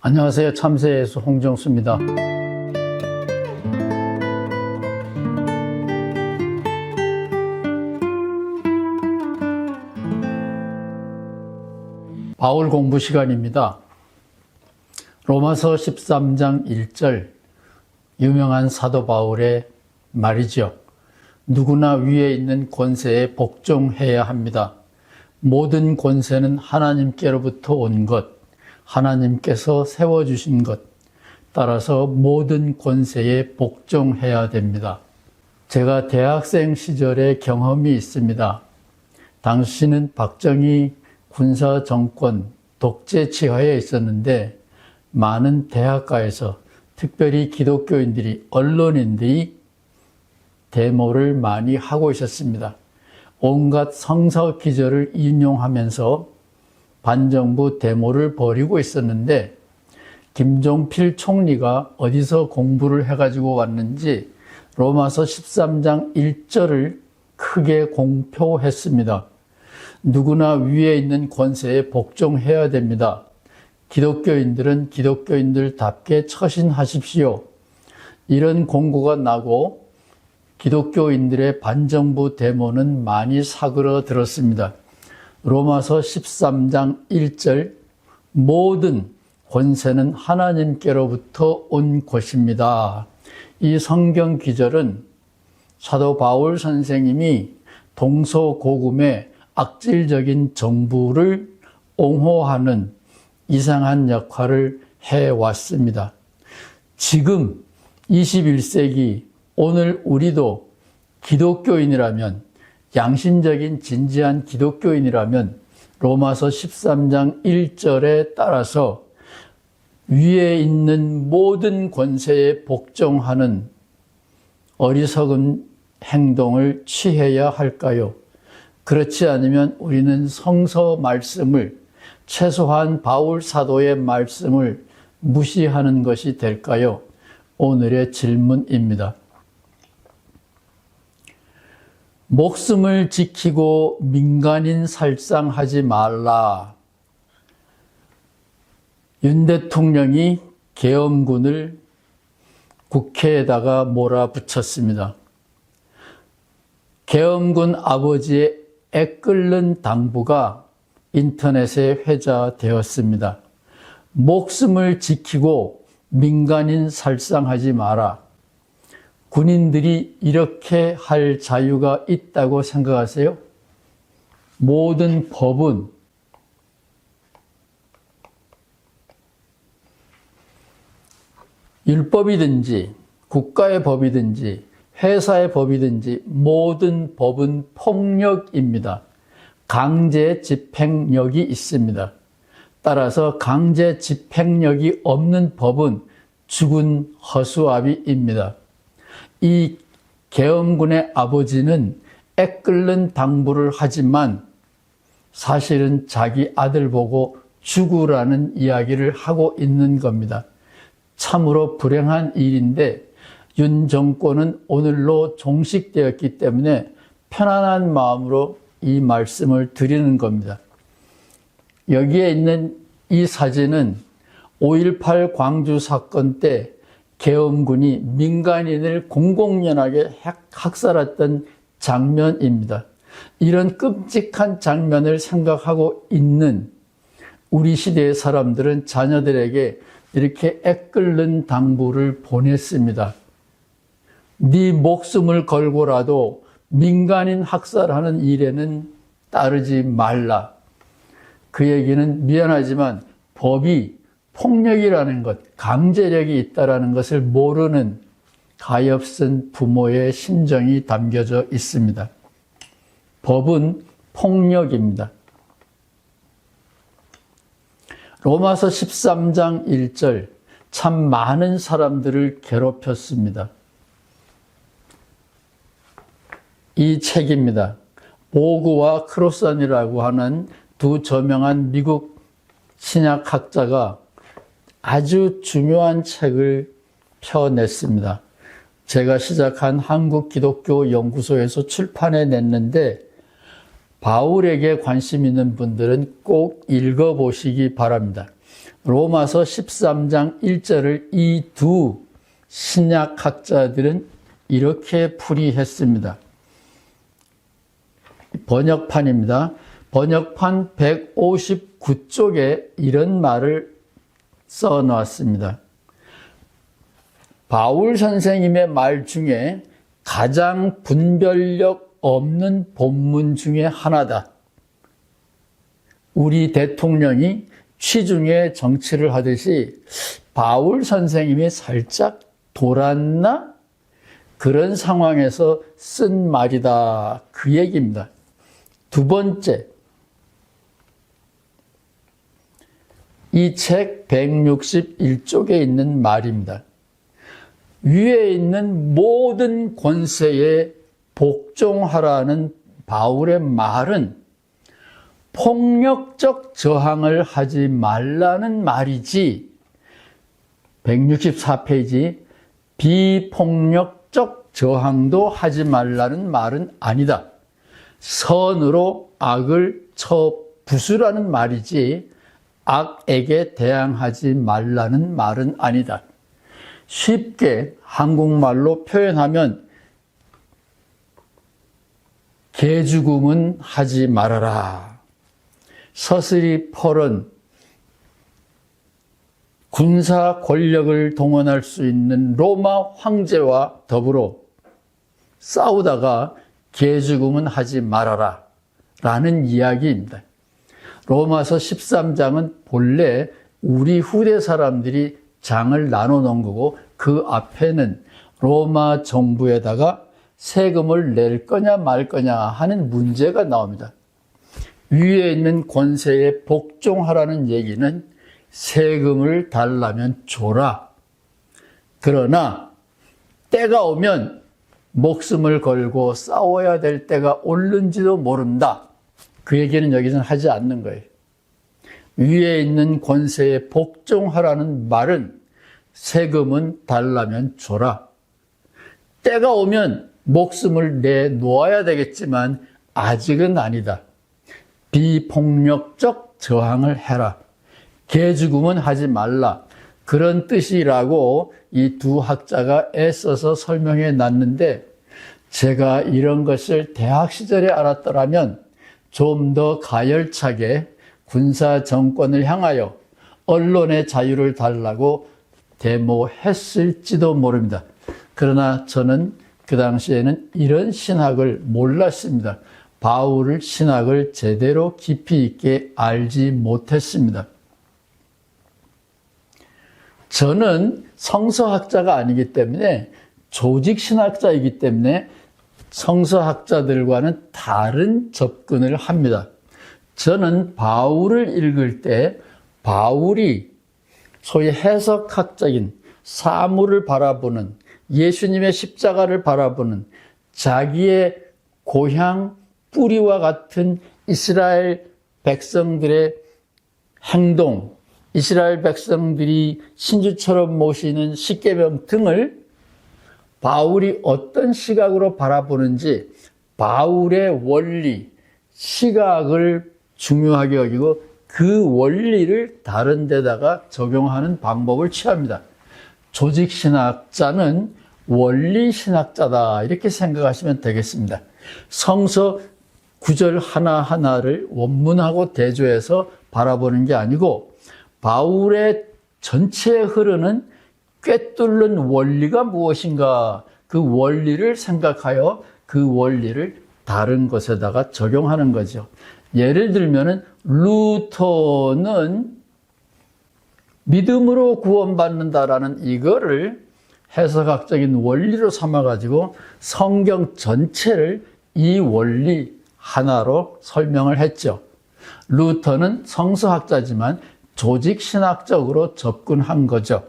안녕하세요. 참새예수 홍정수입니다. 바울 공부 시간입니다. 로마서 13장 1절, 유명한 사도 바울의 말이죠. 누구나 위에 있는 권세에 복종해야 합니다. 모든 권세는 하나님께로부터 온 것, 하나님께서 세워주신 것, 따라서 모든 권세에 복종해야 됩니다. 제가 대학생 시절의 경험이 있습니다. 당시는 박정희 군사정권 독재 치하에 있었는데 많은 대학가에서 특별히 기독교인들이, 언론인들이 데모를 많이 하고 있었습니다. 온갖 성서 기절을 인용하면서 반정부 데모를 벌이고 있었는데 김종필 총리가 어디서 공부를 해가지고 왔는지 로마서 13장 1절을 크게 공표했습니다. 누구나 위에 있는 권세에 복종해야 됩니다. 기독교인들은 기독교인들답게 처신하십시오. 이런 공고가 나고 기독교인들의 반정부 데모는 많이 사그러들었습니다. 로마서 13장 1절, 모든 권세는 하나님께로부터 온 것입니다. 이 성경 기절은 사도 바울 선생님이 동서고금의 악질적인 정부를 옹호하는 이상한 역할을 해왔습니다. 지금 21세기 오늘 우리도 기독교인이라면, 양심적인 진지한 기독교인이라면 로마서 13장 1절에 따라서 위에 있는 모든 권세에 복종하는 어리석은 행동을 취해야 할까요? 그렇지 않으면 우리는 성서 말씀을, 최소한 바울 사도의 말씀을 무시하는 것이 될까요? 오늘의 질문입니다. 목숨을 지키고 민간인 살상하지 말라. 윤 대통령이 계엄군을 국회에다가 몰아붙였습니다. 계엄군 아버지의 애끓는 당부가 인터넷에 회자되었습니다. 목숨을 지키고 민간인 살상하지 마라. 군인들이 이렇게 할 자유가 있다고 생각하세요? 모든 법은 율법이든지 국가의 법이든지 회사의 법이든지 모든 법은 폭력입니다. 강제 집행력이 있습니다. 따라서 강제 집행력이 없는 법은 죽은 허수아비입니다. 이 계엄군의 아버지는 애끓는 당부를 하지만 사실은 자기 아들 보고 죽으라는 이야기를 하고 있는 겁니다. 참으로 불행한 일인데 윤 정권은 오늘로 종식되었기 때문에 편안한 마음으로 이 말씀을 드리는 겁니다. 여기에 있는 이 사진은 5.18 광주 사건 때 계엄군이 민간인을 공공연하게 학살했던 장면입니다. 이런 끔찍한 장면을 생각하고 있는 우리 시대의 사람들은 자녀들에게 이렇게 애끓는 당부를 보냈습니다. 네 목숨을 걸고라도 민간인 학살하는 일에는 따르지 말라. 그 얘기는 미안하지만 법이 폭력이라는 것, 강제력이 있다는 것을 모르는 가엾은 부모의 심정이 담겨져 있습니다. 법은 폭력입니다. 로마서 13장 1절, 참 많은 사람들을 괴롭혔습니다. 이 책입니다. 보그와 크로선이라고 하는 두 저명한 미국 신약학자가 아주 중요한 책을 펴냈습니다. 제가 시작한 한국기독교연구소에서 출판해 냈는데 바울에게 관심 있는 분들은 꼭 읽어보시기 바랍니다. 로마서 13장 1절을 이 두 신약학자들은 이렇게 풀이했습니다. 번역판입니다. 번역판 159쪽에 이런 말을 써놨습니다. 바울 선생님의 말 중에 가장 분별력 없는 본문 중에 하나다. 우리 대통령이 취중의 정치를 하듯이 바울 선생님이 살짝 돌았나? 그런 상황에서 쓴 말이다. 그 얘기입니다. 두 번째, 이 책 161쪽에 있는 말입니다. 위에 있는 모든 권세에 복종하라는 바울의 말은 폭력적 저항을 하지 말라는 말이지, 164페이지, 비폭력적 저항도 하지 말라는 말은 아니다. 선으로 악을 쳐 부수라는 말이지 악에게 대항하지 말라는 말은 아니다. 쉽게 한국말로 표현하면 개죽음은 하지 말아라. 서슬이 폴은 군사 권력을 동원할 수 있는 로마 황제와 더불어 싸우다가 개죽음은 하지 말아라 라는 이야기입니다. 로마서 13장은 본래 우리 후대 사람들이 장을 나눠 놓은 거고, 그 앞에는 로마 정부에다가 세금을 낼 거냐 말 거냐 하는 문제가 나옵니다. 위에 있는 권세에 복종하라는 얘기는 세금을 달라면 줘라. 그러나 때가 오면 목숨을 걸고 싸워야 될 때가 올는지도 모른다. 그 얘기는 여기서는 하지 않는 거예요. 위에 있는 권세에 복종하라는 말은 세금은 달라면 줘라. 때가 오면 목숨을 내놓아야 되겠지만 아직은 아니다. 비폭력적 저항을 해라. 개죽음은 하지 말라. 그런 뜻이라고 이 두 학자가 애써서 설명해 놨는데, 제가 이런 것을 대학 시절에 알았더라면 좀 더 가열차게 군사 정권을 향하여 언론의 자유를 달라고 데모했을지도 모릅니다. 그러나 저는 그 당시에는 이런 신학을 몰랐습니다. 바울의 신학을 제대로 깊이 있게 알지 못했습니다. 저는 성서학자가 아니기 때문에, 조직신학자이기 때문에 성서학자들과는 다른 접근을 합니다. 저는 바울을 읽을 때 바울이 소위 해석학적인 사물을 바라보는, 예수님의 십자가를 바라보는, 자기의 고향 뿌리와 같은 이스라엘 백성들의 행동, 이스라엘 백성들이 신주처럼 모시는 십계명 등을 바울이 어떤 시각으로 바라보는지, 바울의 원리, 시각을 중요하게 여기고 그 원리를 다른 데다가 적용하는 방법을 취합니다. 조직신학자는 원리신학자다, 이렇게 생각하시면 되겠습니다. 성서 구절 하나하나를 원문하고 대조해서 바라보는 게 아니고, 바울의 전체에 흐르는 꿰뚫는 원리가 무엇인가, 그 원리를 생각하여 그 원리를 다른 것에다가 적용하는 거죠. 예를 들면은 루터는 믿음으로 구원받는다라는 이거를 해석학적인 원리로 삼아가지고 성경 전체를 이 원리 하나로 설명을 했죠. 루터는 성서학자지만 조직신학적으로 접근한 거죠.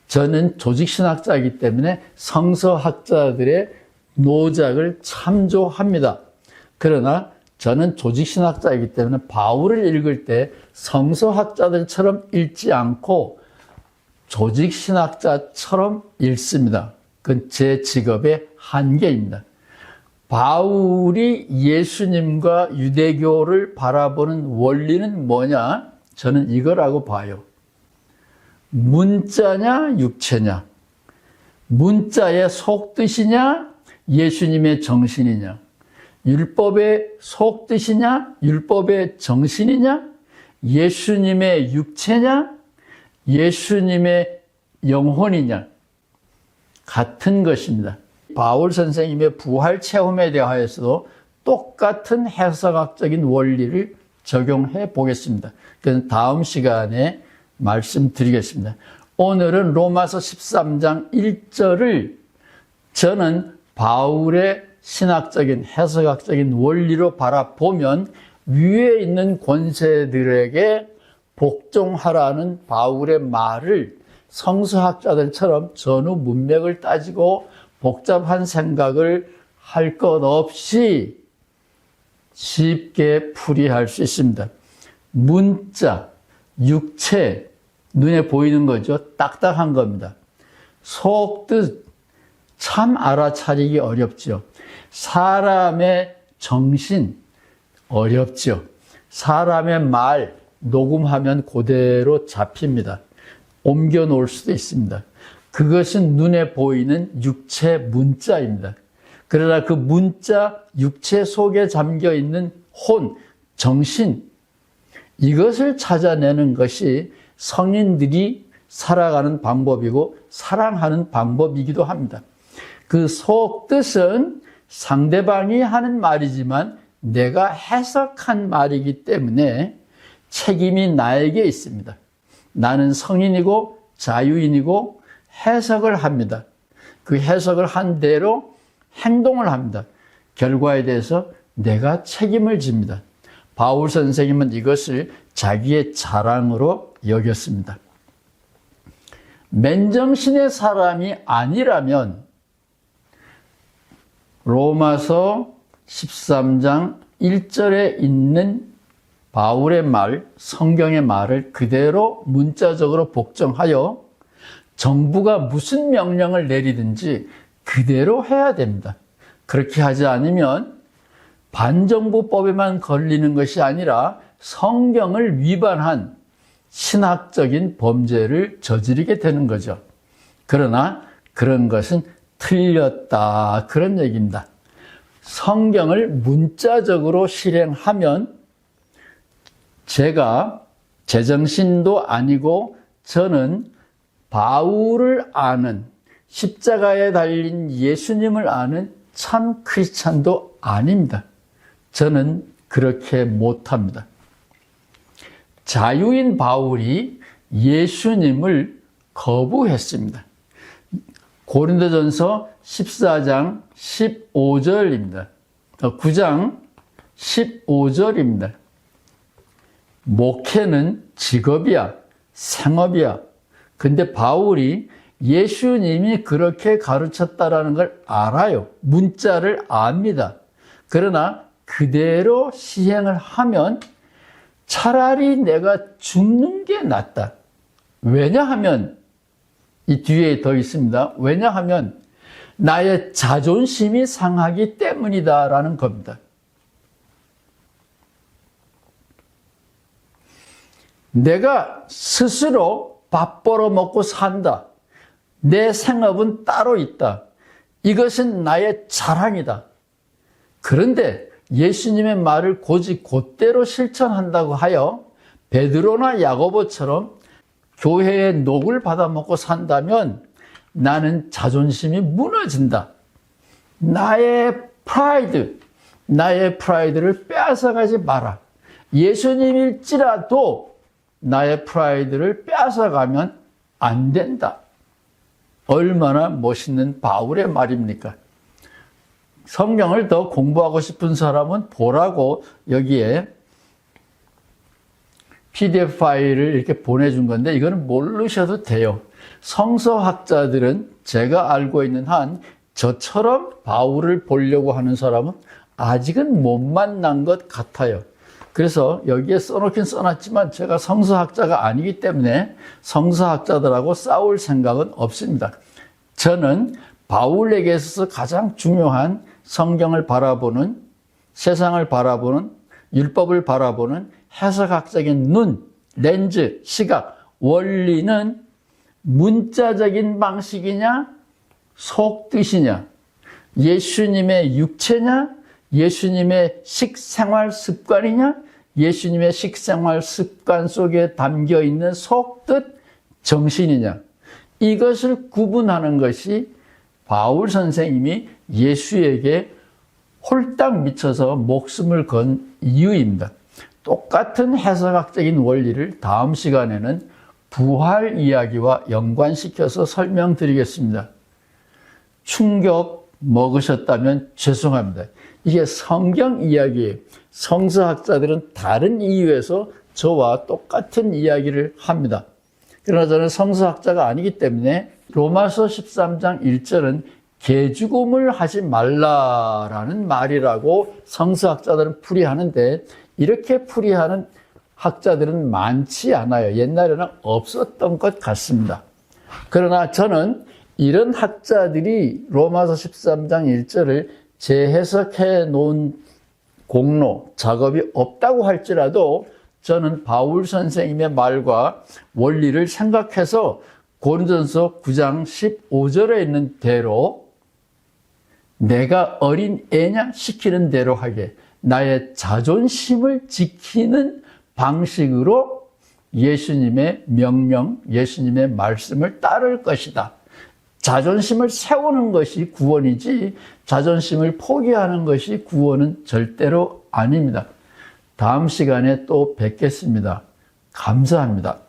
저는 조직신학자이기 때문에 성서학자들의 노작을 참조합니다. 그러나 저는 조직신학자이기 때문에 바울을 읽을 때 성서학자들처럼 읽지 않고 조직신학자처럼 읽습니다. 그건 제 직업의 한계입니다. 바울이 예수님과 유대교를 바라보는 원리는 뭐냐? 저는 이거라고 봐요. 문자냐 육체냐, 문자의 속뜻이냐 예수님의 정신이냐, 율법의 속뜻이냐 율법의 정신이냐, 예수님의 육체냐 예수님의 영혼이냐, 같은 것입니다. 바울 선생님의 부활 체험에 대하여서도 똑같은 해석학적인 원리를 적용해 보겠습니다. 그래서 다음 시간에 말씀드리겠습니다. 오늘은 로마서 13장 1절을 저는 바울의 신학적인 해석학적인 원리로 바라보면 위에 있는 권세들에게 복종하라는 바울의 말을 성서학자들처럼 전후 문맥을 따지고 복잡한 생각을 할 것 없이 쉽게 풀이할 수 있습니다. 문자, 육체, 눈에 보이는 거죠. 딱딱한 겁니다. 속뜻, 참 알아차리기 어렵죠. 사람의 정신, 어렵죠. 사람의 말, 녹음하면 그대로 잡힙니다. 옮겨 놓을 수도 있습니다. 그것은 눈에 보이는 육체 문자입니다. 그러나 그 문자, 육체 속에 잠겨 있는 혼, 정신, 이것을 찾아내는 것이 성인들이 살아가는 방법이고 사랑하는 방법이기도 합니다. 그 속뜻은 상대방이 하는 말이지만 내가 해석한 말이기 때문에 책임이 나에게 있습니다. 나는 성인이고 자유인이고 해석을 합니다. 그 해석을 한 대로 행동을 합니다. 결과에 대해서 내가 책임을 집니다. 바울 선생님은 이것을 자기의 자랑으로 여겼습니다. 맨정신의 사람이 아니라면 로마서 13장 1절에 있는 바울의 말, 성경의 말을 그대로 문자적으로 복종하여 정부가 무슨 명령을 내리든지 그대로 해야 됩니다. 그렇게 하지 않으면 반정부법에만 걸리는 것이 아니라 성경을 위반한 신학적인 범죄를 저지르게 되는 거죠. 그러나 그런 것은 틀렸다, 그런 얘기입니다. 성경을 문자적으로 실행하면 제가 제정신도 아니고 저는 바울을 아는, 십자가에 달린 예수님을 아는 참 크리스찬도 아닙니다. 저는 그렇게 못합니다. 자유인 바울이 예수님을 거부했습니다. 고린도전서 14장 15절입니다. 9장 15절입니다. 목회는 직업이야, 생업이야. 근데 바울이 예수님이 그렇게 가르쳤다라는 걸 알아요. 문자를 압니다. 그러나 그대로 시행을 하면 차라리 내가 죽는 게 낫다. 왜냐하면 이 뒤에 더 있습니다. 왜냐하면 나의 자존심이 상하기 때문이다라는 겁니다. 내가 스스로 밥 벌어 먹고 산다. 내 생업은 따로 있다. 이것은 나의 자랑이다. 그런데 예수님의 말을 고집 곧대로 실천한다고 하여 베드로나 야고보처럼 교회의 녹을 받아먹고 산다면 나는 자존심이 무너진다. 나의 프라이드를 빼앗아가지 마라. 예수님일지라도 나의 프라이드를 빼앗아가면 안 된다. 얼마나 멋있는 바울의 말입니까? 성경을 더 공부하고 싶은 사람은 보라고 여기에 PDF 파일을 이렇게 보내준 건데 이거는 모르셔도 돼요. 성서학자들은 제가 알고 있는 한 저처럼 바울을 보려고 하는 사람은 아직은 못 만난 것 같아요. 그래서 여기에 써놓긴 써놨지만 제가 성서학자가 아니기 때문에 성서학자들하고 싸울 생각은 없습니다. 저는 바울에게 있어서 가장 중요한 성경을 바라보는, 세상을 바라보는, 율법을 바라보는 해석학적인 눈, 렌즈, 시각, 원리는 문자적인 방식이냐, 속뜻이냐, 예수님의 육체냐, 예수님의 식생활 습관이냐, 예수님의 식생활 습관 속에 담겨 있는 속뜻 정신이냐, 이것을 구분하는 것이 바울 선생님이 예수에게 홀딱 미쳐서 목숨을 건 이유입니다. 똑같은 해석학적인 원리를 다음 시간에는 부활 이야기와 연관시켜서 설명드리겠습니다. 충격 먹으셨다면 죄송합니다. 이게 성경 이야기예요. 성서학자들은 다른 이유에서 저와 똑같은 이야기를 합니다. 그러나 저는 성서학자가 아니기 때문에 로마서 13장 1절은 개죽음을 하지 말라라는 말이라고 성서학자들은 풀이하는데, 이렇게 풀이하는 학자들은 많지 않아요. 옛날에는 없었던 것 같습니다. 그러나 저는 이런 학자들이 로마서 13장 1절을 재해석해 놓은 공로, 작업이 없다고 할지라도 저는 바울 선생님의 말과 원리를 생각해서 고린도전서 9장 15절에 있는 대로 내가 어린 애냐 시키는 대로 하게, 나의 자존심을 지키는 방식으로 예수님의 명령, 예수님의 말씀을 따를 것이다. 자존심을 세우는 것이 구원이지 자존심을 포기하는 것이 구원은 절대로 아닙니다. 다음 시간에 또 뵙겠습니다. 감사합니다.